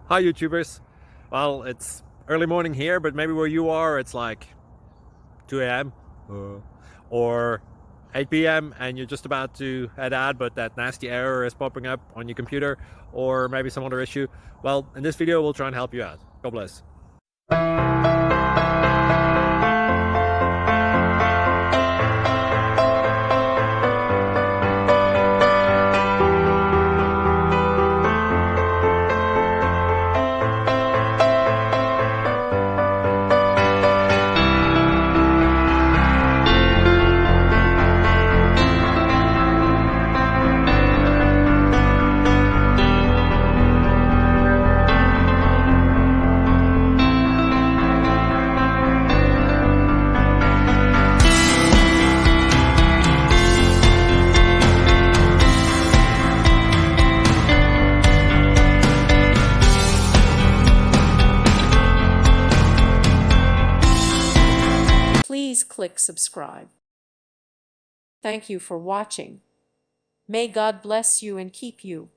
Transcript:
Hi YouTubers. Well, it's early morning here, but maybe where you are it's like 2 a.m. Or 8 p.m. and you're just about to head out, but that nasty error is popping up on your computer, or maybe some other issue. Well, in this video we'll try and help you out. God bless. Please click subscribe. Thank you for watching. May God bless you and keep you.